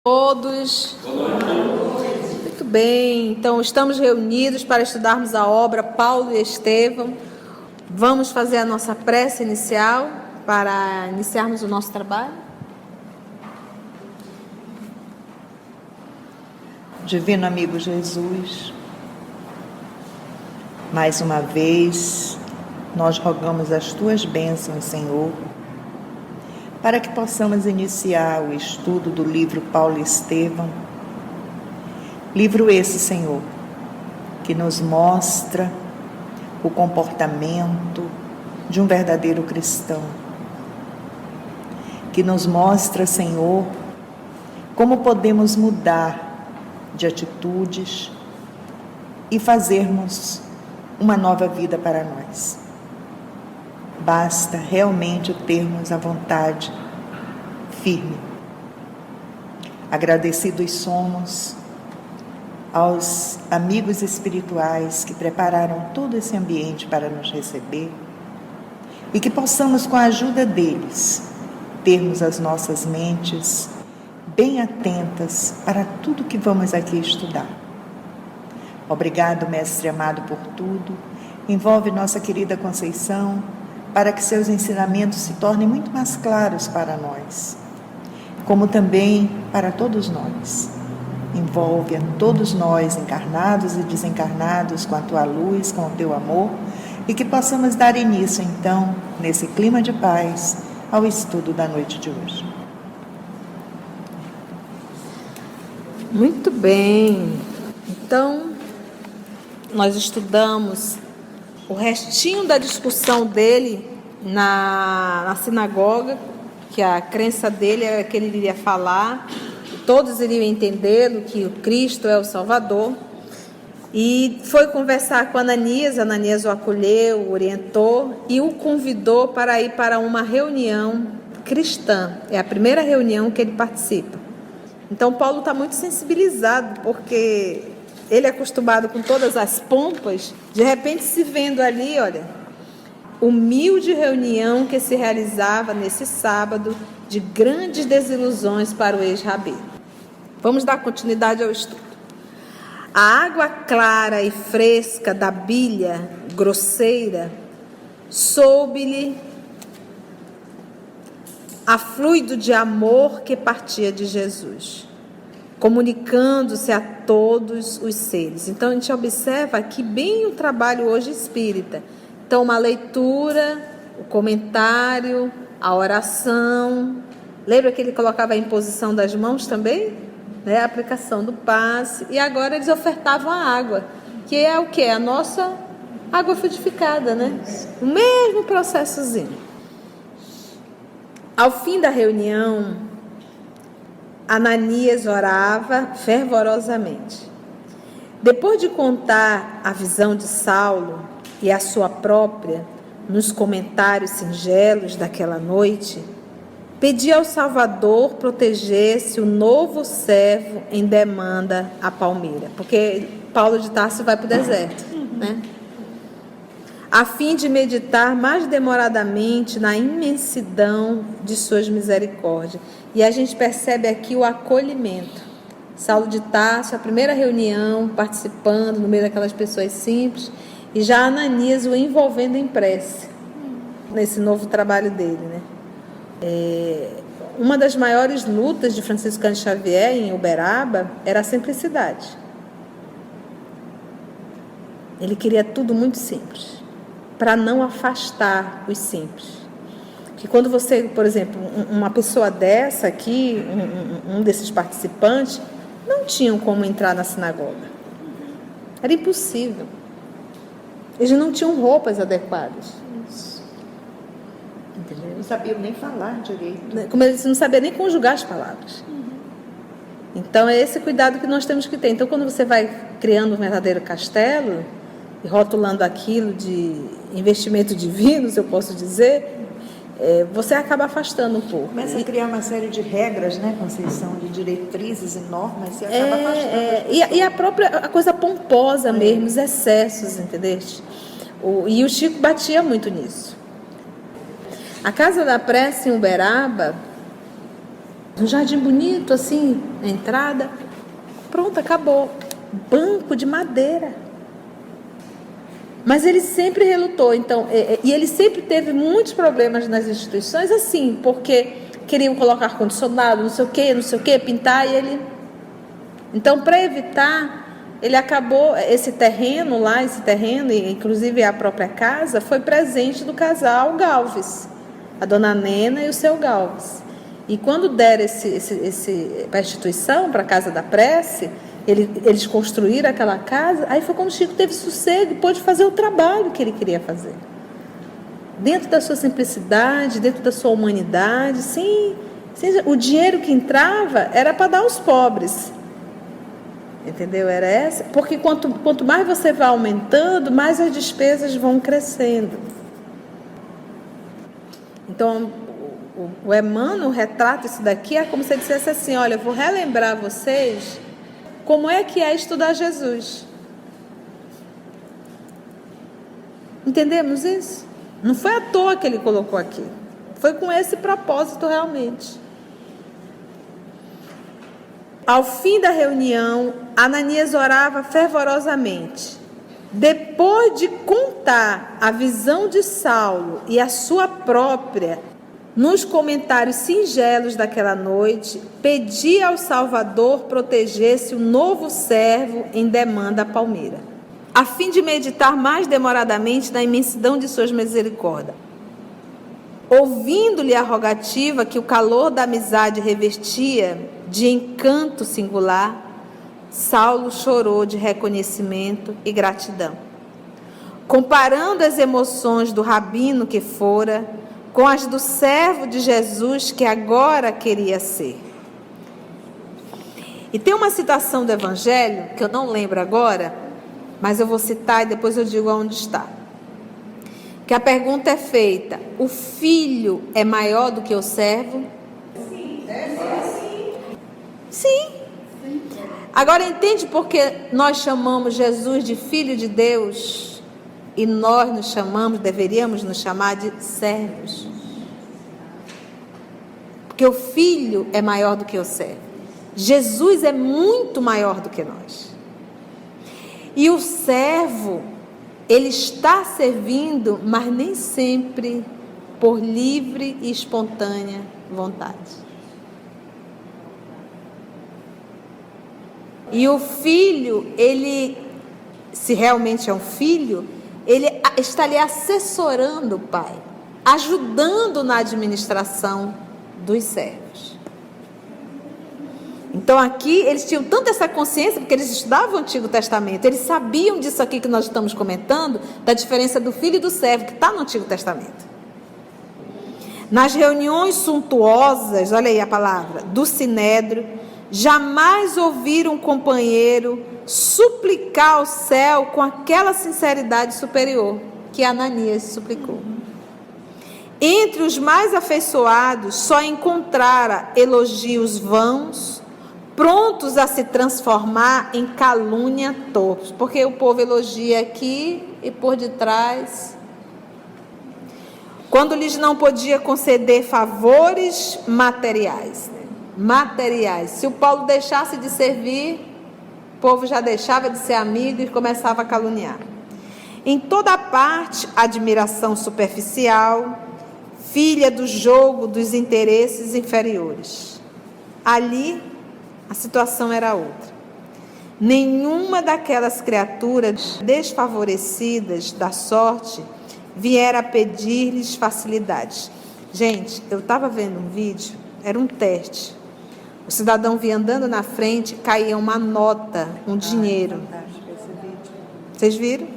Todos. Muito bem, então estamos reunidos para estudarmos a obra Paulo e Estevão. Vamos fazer a nossa prece inicial para iniciarmos o nosso trabalho. Divino amigo Jesus, mais uma vez nós rogamos as tuas bênçãos, Senhor, para que possamos iniciar o estudo do livro Paulo e Estevão. Livro esse, Senhor, que nos mostra o comportamento de um verdadeiro cristão, que nos mostra, Senhor, como podemos mudar de atitudes e fazermos uma nova vida para nós. Basta realmente termos a vontade firme. Agradecidos somos aos amigos espirituais que prepararam todo esse ambiente para nos receber e que possamos, com a ajuda deles, termos as nossas mentes bem atentas para tudo que vamos aqui estudar. Obrigado, Mestre amado, por tudo. Envolve nossa querida Conceição, para que seus ensinamentos se tornem muito mais claros para nós, como também para todos nós. Envolve a todos nós, encarnados e desencarnados, com a tua luz, com o teu amor, e que possamos dar início, então, nesse clima de paz, ao estudo da noite de hoje. Muito bem, então nós estudamos o restinho da discussão dele na sinagoga, que a crença dele era que ele iria falar, todos iriam entendê-lo, que o Cristo é o Salvador, e foi conversar com Ananias. Ananias o acolheu, o orientou e o convidou para ir para uma reunião cristã. É a primeira reunião que ele participa. Então Paulo está muito sensibilizado, porque ele é acostumado com todas as pompas, de repente se vendo ali, olha, humilde reunião que se realizava nesse sábado de grandes desilusões para o ex-rabi. Vamos dar continuidade ao estudo. A água clara e fresca da bilha grosseira soube-lhe a fluido de amor que partia de Jesus, comunicando-se a todos os seres. Então a gente observa aqui bem o trabalho hoje espírita. Então uma leitura, o comentário, a oração. Lembra que ele colocava a imposição das mãos também? Né? A aplicação do passe. E agora eles ofertavam a água, que é o que? A nossa água frutificada, né? O mesmo processozinho. Ao fim da reunião, Ananias orava fervorosamente. Depois de contar a visão de Saulo e a sua própria, nos comentários singelos daquela noite, pedia ao Salvador protegesse o novo servo em demanda a Palmira, porque Paulo de Tarso vai para o deserto, né? A fim de meditar mais demoradamente na imensidão de suas misericórdias. E a gente percebe aqui o acolhimento. Saulo de Tarso, a primeira reunião, participando no meio daquelas pessoas simples, e já Ananias o envolvendo em prece, nesse novo trabalho dele, né? Uma das maiores lutas de Franciscano Xavier em Uberaba era a simplicidade. Ele queria tudo muito simples, para não afastar os simples. Que quando você, por exemplo, uma pessoa dessa aqui, um desses participantes, não tinham como entrar na sinagoga. Era impossível. Eles não tinham roupas adequadas. Entendeu? Não sabiam nem falar direito. Como eles não sabiam nem conjugar as palavras. Então é esse cuidado que nós temos que ter. Então quando você vai criando um verdadeiro castelo e rotulando aquilo de investimento divino, se eu posso dizer, você acaba afastando um pouco. Começa a criar uma série de regras, né, Conceição, de diretrizes e normas, e acaba afastando. E a própria coisa pomposa mesmo, os excessos, entendeu? E o Chico batia muito nisso. A Casa da Prece em Uberaba Um jardim bonito, assim, na entrada. Pronto, acabou. Banco de madeira. Mas ele sempre relutou, então, e ele sempre teve muitos problemas nas instituições, assim, porque queriam colocar ar-condicionado, não sei o que, pintar, e ele... Então, para evitar, ele acabou, esse terreno, e inclusive a própria casa, foi presente do casal Galves, a dona Nena e o seu Galves. E quando deram para a instituição, para a Casa da Prece, eles construíram aquela casa, aí foi quando o Chico teve sossego e pôde fazer o trabalho que ele queria fazer. Dentro da sua simplicidade, dentro da sua humanidade, sim, o dinheiro que entrava era para dar aos pobres. Entendeu? Era essa. Porque quanto mais você vai aumentando, mais as despesas vão crescendo. Então, o Emmanuel retrata isso daqui, é como se ele dissesse assim: olha, eu vou relembrar vocês como é que é estudar Jesus. Entendemos isso? Não foi à toa que ele colocou aqui. Foi com esse propósito realmente. Ao fim da reunião, Ananias orava fervorosamente. Depois de contar a visão de Saulo e a sua própria, nos comentários singelos daquela noite, pedia ao Salvador protegesse o novo servo em demanda à palmeira, a fim de meditar mais demoradamente na imensidão de suas misericórdias. Ouvindo-lhe a rogativa que o calor da amizade revestia de encanto singular, Saulo chorou de reconhecimento e gratidão. Comparando as emoções do rabino que fora com as do servo de Jesus que agora queria ser. E tem uma citação do Evangelho, que eu não lembro agora, mas eu vou citar e depois eu digo aonde está. Que a pergunta é feita: o filho é maior do que o servo? Sim, deve ser assim. Sim. Agora entende por que nós chamamos Jesus de Filho de Deus e nós deveríamos nos chamar de servos? Porque o filho é maior do que o servo. Jesus é muito maior do que nós. E o servo, ele está servindo, mas nem sempre por livre e espontânea vontade. E o filho, ele, se realmente é um filho, ele está ali assessorando o pai, ajudando na administração dos servos. Então aqui eles tinham tanto essa consciência, porque eles estudavam o Antigo Testamento, eles sabiam disso aqui que nós estamos comentando, da diferença do filho e do servo, que está no Antigo Testamento. Nas reuniões suntuosas, olha aí a palavra, do Sinédrio, jamais ouviram um companheiro suplicar ao céu com aquela sinceridade superior que Ananias suplicou. Entre os mais afeiçoados, só encontrara elogios vãos, prontos a se transformar em calúnia torpes, porque o povo elogia aqui e por detrás, quando lhes não podia conceder favores materiais. Se o Paulo deixasse de servir, o povo já deixava de ser amigo e começava a caluniar. Em toda parte, admiração superficial, filha do jogo dos interesses inferiores. Ali, a situação era outra. Nenhuma daquelas criaturas desfavorecidas da sorte viera a pedir-lhes facilidades. Gente, eu estava vendo um vídeo, era um teste. O cidadão vinha andando na frente, caía uma nota, um dinheiro. Fantástico esse vídeo. Vocês viram?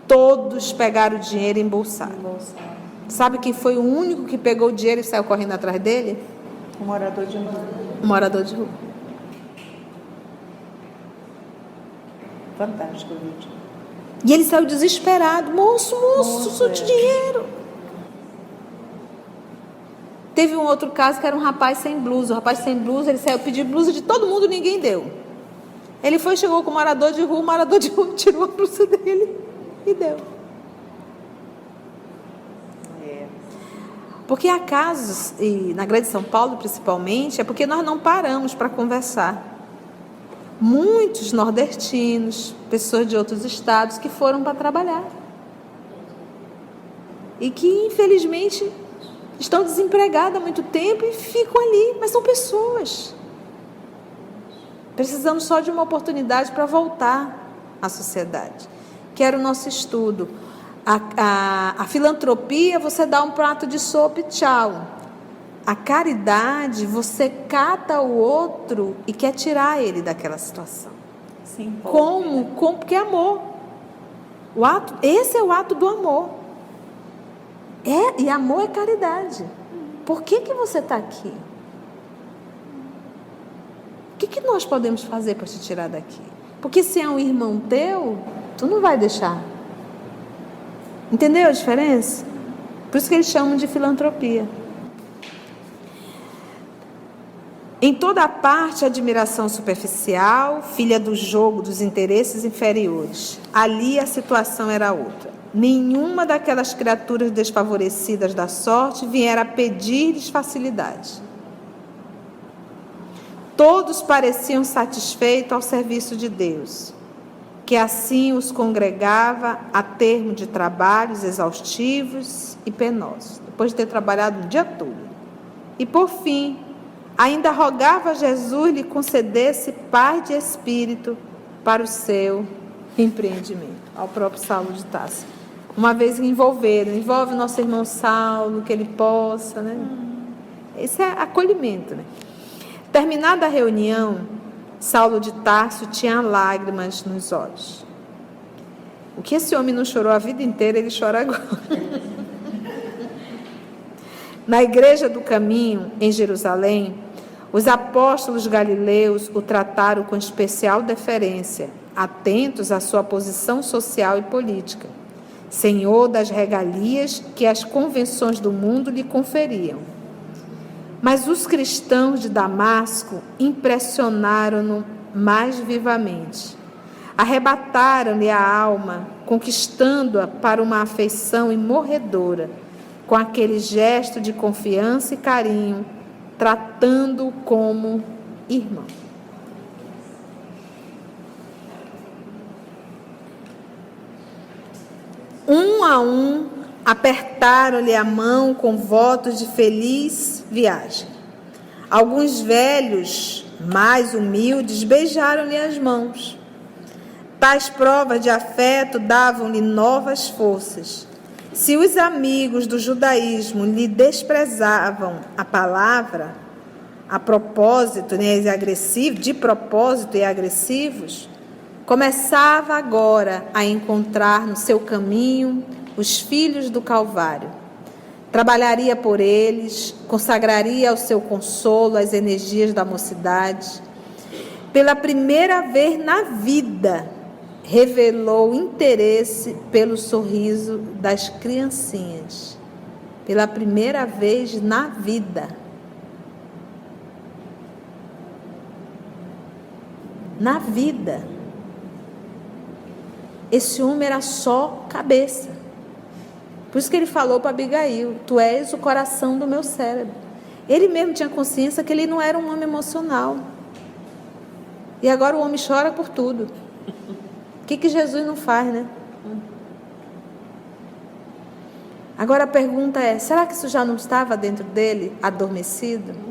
Todos pegaram o dinheiro e embolsaram. Sabe quem foi o único que pegou o dinheiro e saiu correndo atrás dele? Um morador de rua. Um morador de rua. Fantástico o vídeo. E ele saiu desesperado. Moço, seu dinheiro. Teve um outro caso que era um rapaz sem blusa. O rapaz sem blusa, ele saiu pedir blusa de todo mundo, ninguém deu. Ele chegou com o morador de rua tirou a blusa dele e deu. Porque há casos, e na Grande São Paulo principalmente, é porque nós não paramos para conversar. Muitos nordestinos, pessoas de outros estados que foram para trabalhar. E que, infelizmente, estão desempregados há muito tempo e ficam ali, mas são pessoas. Precisamos só de uma oportunidade para voltar à sociedade, que era o nosso estudo. A filantropia, você dá um prato de sopa e tchau. A caridade, você cata o outro e quer tirar ele daquela situação. Sim, Como? Porque é amor. Esse é o ato do amor. E amor é caridade. Por que você está aqui? O que nós podemos fazer para te tirar daqui? Porque se é um irmão teu, tu não vai deixar. Entendeu a diferença? Por isso que eles chamam de filantropia. Em toda parte, a admiração superficial, filha do jogo dos interesses inferiores. Ali a situação era outra. Nenhuma daquelas criaturas desfavorecidas da sorte viera a pedir-lhes facilidade. Todos pareciam satisfeitos ao serviço de Deus, que assim os congregava a termo de trabalhos exaustivos e penosos, depois de ter trabalhado o dia todo. E por fim, ainda rogava a Jesus lhe concedesse paz de espírito para o seu empreendimento. Ao próprio Saulo de Tarso. Uma vez envolve o nosso irmão Saulo, que ele possa, né? Esse é acolhimento, né? Terminada a reunião, Saulo de Tarso tinha lágrimas nos olhos. O que esse homem não chorou a vida inteira, ele chora agora. Na igreja do caminho, em Jerusalém, os apóstolos galileus o trataram com especial deferência, atentos à sua posição social e política, senhor das regalias que as convenções do mundo lhe conferiam. Mas os cristãos de Damasco impressionaram-no mais vivamente. Arrebataram-lhe a alma, conquistando-a para uma afeição imorredora, com aquele gesto de confiança e carinho, tratando-o como irmão. Um a um, apertaram-lhe a mão com votos de feliz viagem. Alguns velhos, mais humildes, beijaram-lhe as mãos. Tais provas de afeto davam-lhe novas forças. Se os amigos do judaísmo lhe desprezavam a palavra, a propósito, né, de propósito e agressivos, começava agora a encontrar no seu caminho os filhos do Calvário. Trabalharia por eles, consagraria ao seu consolo as energias da mocidade. Pela primeira vez na vida, revelou interesse pelo sorriso das criancinhas. Pela primeira vez na vida. Na vida. Esse homem era só cabeça. Por isso que ele falou para Abigail: tu és o coração do meu cérebro. Ele mesmo tinha consciência que ele não era um homem emocional. E agora o homem chora por tudo. O que Jesus não faz, né? Agora a pergunta é: será que isso já não estava dentro dele, adormecido?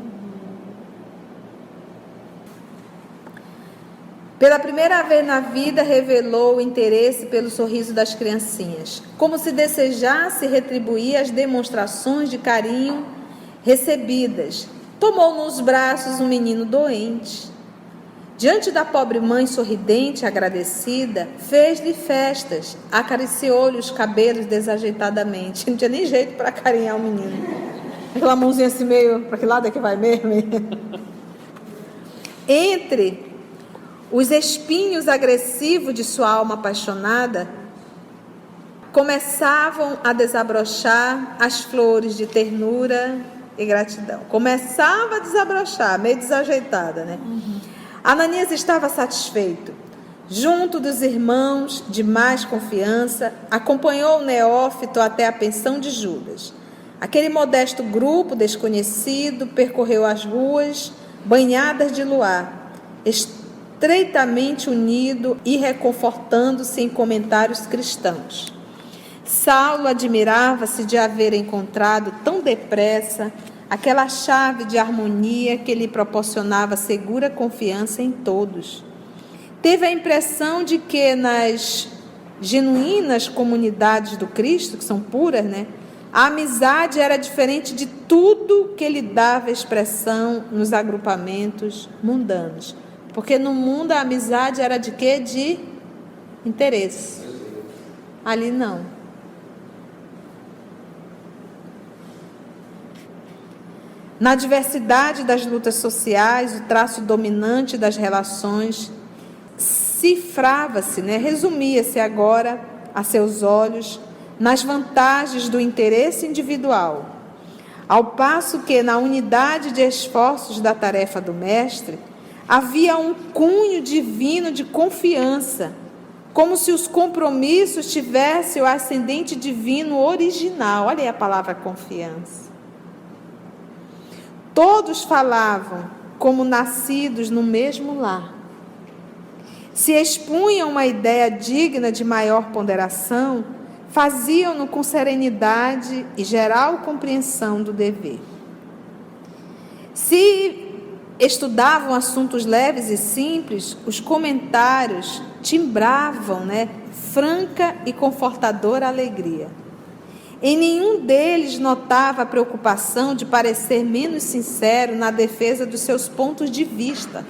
Pela primeira vez na vida, revelou o interesse pelo sorriso das criancinhas, como se desejasse retribuir as demonstrações de carinho recebidas. Tomou nos braços um menino doente. Diante da pobre mãe sorridente e agradecida, fez-lhe festas, acariciou-lhe os cabelos desajeitadamente. Não tinha nem jeito para acarinhar o menino. Aquela mãozinha assim meio, para que lado é que vai mesmo? Entre os espinhos agressivos de sua alma apaixonada, começavam a desabrochar as flores de ternura e gratidão. Começava a desabrochar, meio desajeitada, né? Ananias estava satisfeito. Junto dos irmãos de mais confiança, acompanhou o neófito até a pensão de Judas. Aquele modesto grupo desconhecido percorreu as ruas banhadas de luar, estreitamente unido e reconfortando-se em comentários cristãos. Saulo admirava-se de haver encontrado tão depressa aquela chave de harmonia que lhe proporcionava segura confiança em todos. Teve a impressão de que nas genuínas comunidades do Cristo, que são puras, a amizade era diferente de tudo que lhe dava expressão nos agrupamentos mundanos. Porque no mundo a amizade era de quê? De interesse. Ali não. Na diversidade das lutas sociais, o traço dominante das relações cifrava-se, resumia-se agora, a seus olhos, nas vantagens do interesse individual, ao passo que, na unidade de esforços da tarefa do mestre, havia um cunho divino de confiança, como se os compromissos tivessem o ascendente divino original. Olha aí a palavra confiança. Todos falavam como nascidos no mesmo lar. Se expunham uma ideia digna de maior ponderação, faziam-no com serenidade e geral compreensão do dever. Se estudavam assuntos leves e simples, os comentários timbravam, franca e confortadora alegria. Em nenhum deles notava a preocupação de parecer menos sincero na defesa dos seus pontos de vista.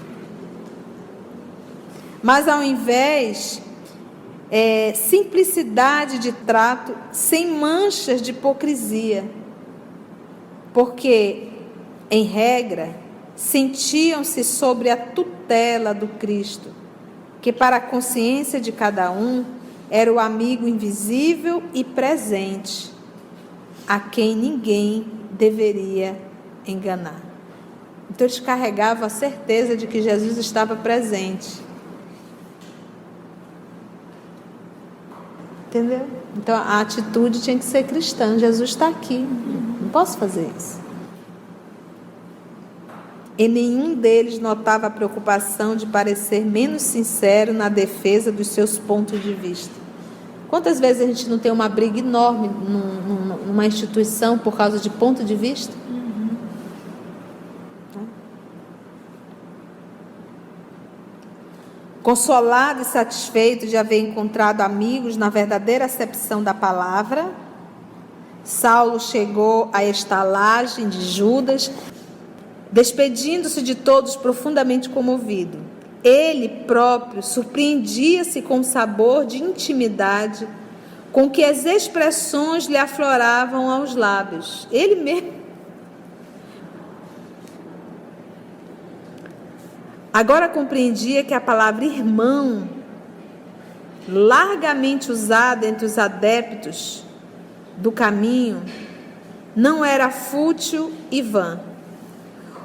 Mas, ao invés, simplicidade de trato, sem manchas de hipocrisia. Porque, em regra, sentiam-se sobre a tutela do Cristo, que para a consciência de cada um era o amigo invisível e presente, a quem ninguém deveria enganar. Então eles carregavam a certeza de que Jesus estava presente. Entendeu? Então a atitude tinha que ser cristã. Jesus está aqui, não posso fazer isso. E nenhum deles notava a preocupação de parecer menos sincero na defesa dos seus pontos de vista. Quantas vezes a gente não tem uma briga enorme numa instituição por causa de ponto de vista? Consolado e satisfeito de haver encontrado amigos na verdadeira acepção da palavra, Saulo chegou à estalagem de Judas, despedindo-se de todos profundamente comovido. Ele próprio surpreendia-se com o sabor de intimidade com que as expressões lhe afloravam aos lábios. Ele mesmo. Agora compreendia que a palavra irmão, largamente usada entre os adeptos do caminho, não era fútil e vã.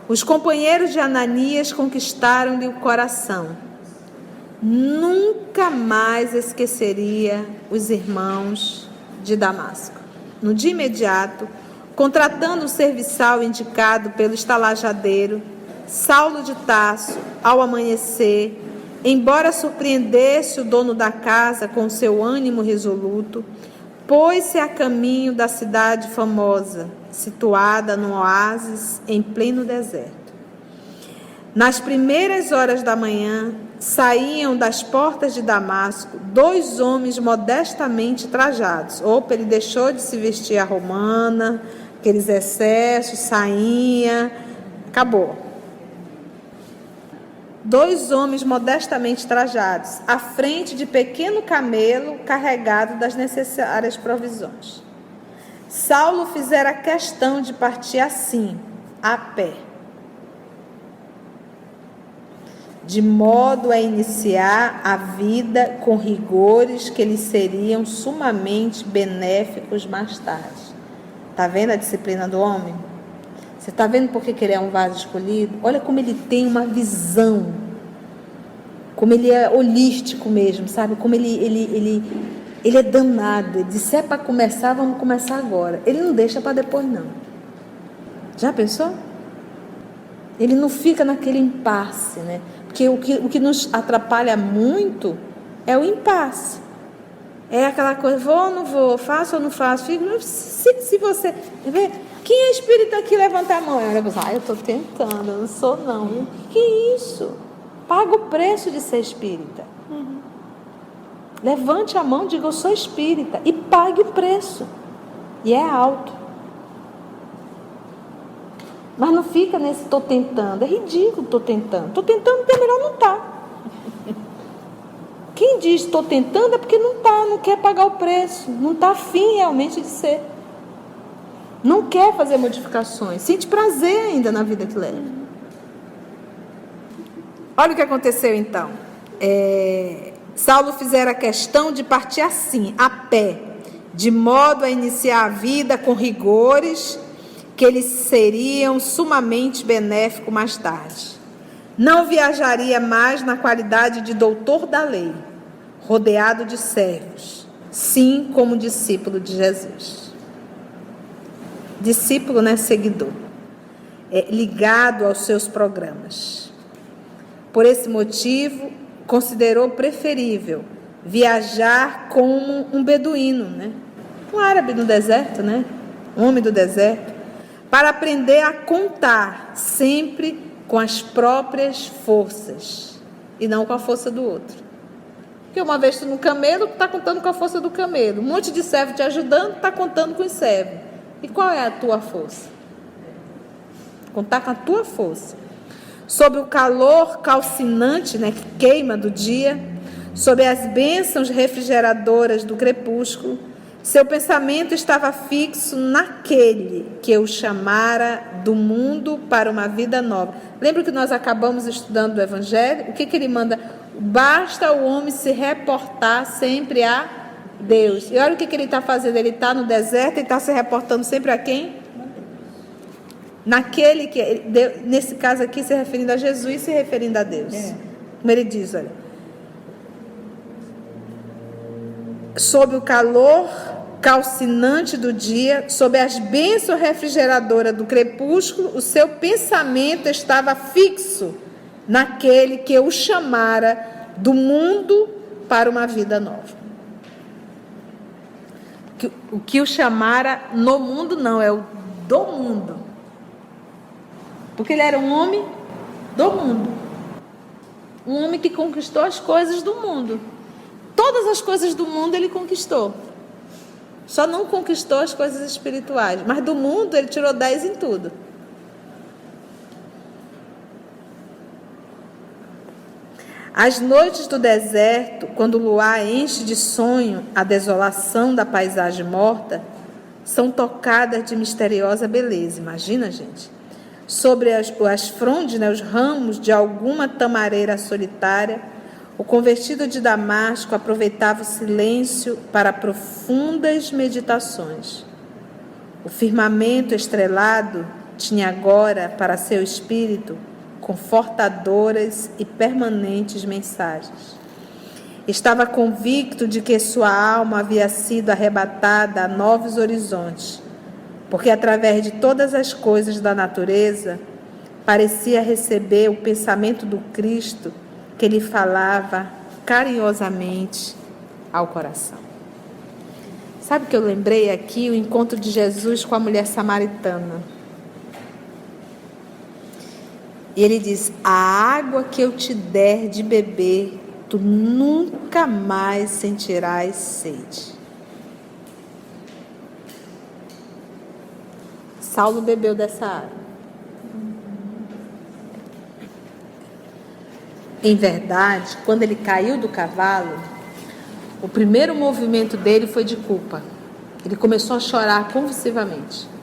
Os companheiros de Ananias conquistaram-lhe o coração. Nunca mais esqueceria os irmãos de Damasco. No dia imediato, contratando o serviçal indicado pelo estalajadeiro, Saulo de Tarso, ao amanhecer, embora surpreendesse o dono da casa com seu ânimo resoluto, pôs-se a caminho da cidade famosa, situada no oásis em pleno deserto. Nas primeiras horas da manhã, saíam das portas de Damasco 2 homens modestamente trajados. Opa, ele deixou de se vestir a romana, aqueles excessos, sainha, acabou. 2 homens modestamente trajados, à frente de pequeno camelo carregado das necessárias provisões. Saulo fizera questão de partir assim, a pé, de modo a iniciar a vida com rigores que lhe seriam sumamente benéficos mais tarde. Está vendo a disciplina do homem? Você está vendo por que ele é um vaso escolhido? Olha como ele tem uma visão, como ele é holístico mesmo, sabe? Como ele Ele é danado. Ele diz, se é para começar, vamos começar agora. Ele não deixa para depois, não. Já pensou? Ele não fica naquele impasse, né? Porque o que nos atrapalha muito é o impasse. É aquela coisa, vou ou não vou, faço ou não faço. Se você... Quem é espírita aqui? Levanta a mão. Eu estou tentando, eu não sou não. Que isso? Paga o preço de ser espírita. Levante a mão, diga, eu sou espírita. E pague o preço. E é alto. Mas não fica nesse estou tentando. É ridículo, estou tentando. Estou tentando, é melhor não estar. Quem diz estou tentando é porque não está, não quer pagar o preço. Não está afim realmente de ser. Não quer fazer modificações. Sente prazer ainda na vida que leva. Olha o que aconteceu então. Saulo fizera questão de partir assim, a pé, de modo a iniciar a vida com rigores que eles seriam sumamente benéficos mais tarde. Não viajaria mais na qualidade de doutor da lei, rodeado de servos, sim como discípulo de Jesus. Discípulo, né? Seguidor. Ligado aos seus programas. Por esse motivo, considerou preferível viajar como um beduíno, né? Um árabe no deserto, né? Um homem do deserto. Para aprender a contar sempre com as próprias forças e não com a força do outro. Porque uma vez tu no camelo, tu está contando com a força do camelo. Um monte de servo te ajudando, tu está contando com os servos. E qual é a tua força? Contar com a tua força. Sob o calor calcinante, né, que queima do dia, sob as bênçãos refrigeradoras do crepúsculo, seu pensamento estava fixo naquele que o chamara do mundo para uma vida nova. Lembra que nós acabamos estudando o Evangelho? O que ele manda? Basta o homem se reportar sempre a Deus. E olha o que ele está fazendo. Ele está no deserto e está se reportando sempre a quem? Naquele que, nesse caso aqui, se referindo a Jesus, se referindo a Deus. Como ele diz, olha. Sob o calor calcinante do dia, sob as bênçãos refrigeradoras do crepúsculo, o seu pensamento estava fixo naquele que o chamara do mundo para uma vida nova. O que o chamara no mundo não, é o do mundo. Porque ele era um homem do mundo. Um homem que conquistou as coisas do mundo. Todas as coisas do mundo ele conquistou. Só não conquistou as coisas espirituais. Mas do mundo ele tirou 10 em tudo. As noites do deserto, quando o luar enche de sonho a desolação da paisagem morta, são tocadas de misteriosa beleza. Imagina, gente. Sobre as frondes, né, os ramos de alguma tamareira solitária, o convertido de Damasco aproveitava o silêncio para profundas meditações. O firmamento estrelado tinha agora para seu espírito confortadoras e permanentes mensagens. Estava convicto de que sua alma havia sido arrebatada a novos horizontes, porque através de todas as coisas da natureza parecia receber o pensamento do Cristo que lhe falava carinhosamente ao coração. Sabe o que eu lembrei aqui? O encontro de Jesus com a mulher samaritana. E ele diz: a água que eu te der de beber, tu nunca mais sentirás sede. Saulo bebeu dessa água. Em verdade, quando ele caiu do cavalo, o primeiro movimento dele foi de culpa. Ele começou a chorar convulsivamente.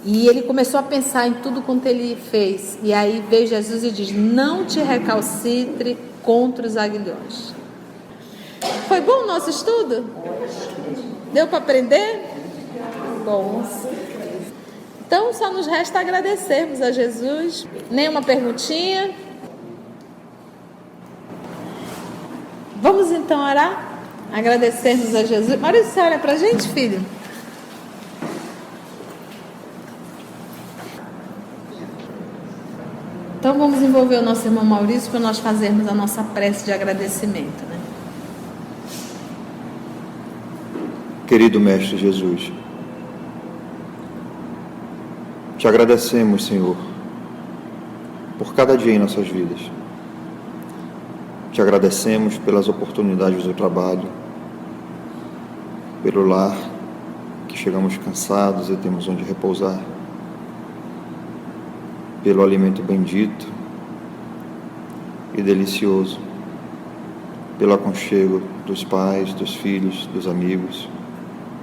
E ele começou a pensar em tudo quanto ele fez. E aí veio Jesus e diz: não te recalcitre contra os aguilhões. Foi bom o nosso estudo? Deu para aprender? Bom. Então só nos resta agradecermos a Jesus. Nenhuma perguntinha? Vamos então orar? Agradecermos a Jesus. Maurício, você olha pra gente, filho? Então vamos envolver o nosso irmão Maurício para nós fazermos a nossa prece de agradecimento, né? Querido Mestre Jesus, te agradecemos, Senhor, por cada dia em nossas vidas. Te agradecemos pelas oportunidades do trabalho, pelo lar, que chegamos cansados e temos onde repousar, pelo alimento bendito e delicioso, pelo aconchego dos pais, dos filhos, dos amigos,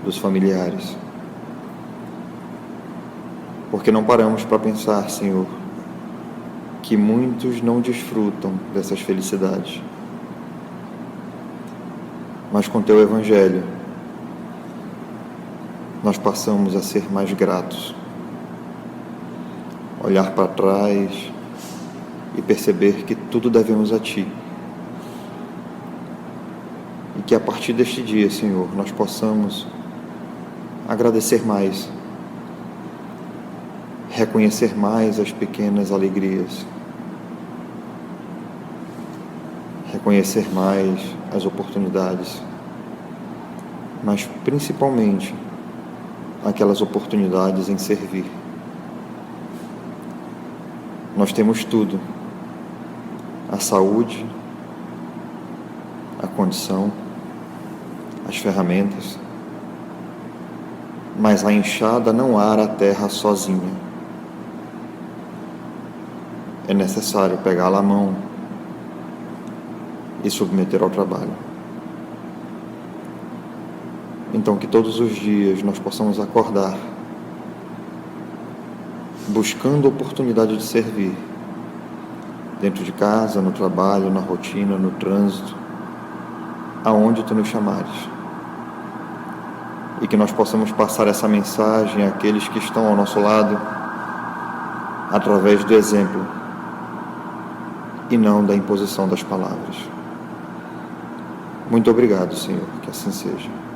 dos familiares. Porque não paramos para pensar, Senhor, que muitos não desfrutam dessas felicidades. Mas com Teu Evangelho, nós passamos a ser mais gratos, olhar para trás e perceber que tudo devemos a Ti. E que a partir deste dia, Senhor, nós possamos agradecer mais, reconhecer mais as pequenas alegrias, reconhecer mais as oportunidades, mas principalmente aquelas oportunidades em servir. Nós temos tudo: a saúde, a condição, as ferramentas, mas a enxada não ara a terra sozinha. É necessário pegá-la à mão e submeter ao trabalho. Então, que todos os dias nós possamos acordar buscando oportunidade de servir, dentro de casa, no trabalho, na rotina, no trânsito, aonde Tu nos chamares. E que nós possamos passar essa mensagem àqueles que estão ao nosso lado através do exemplo e não da imposição das palavras. Muito obrigado, Senhor, que assim seja.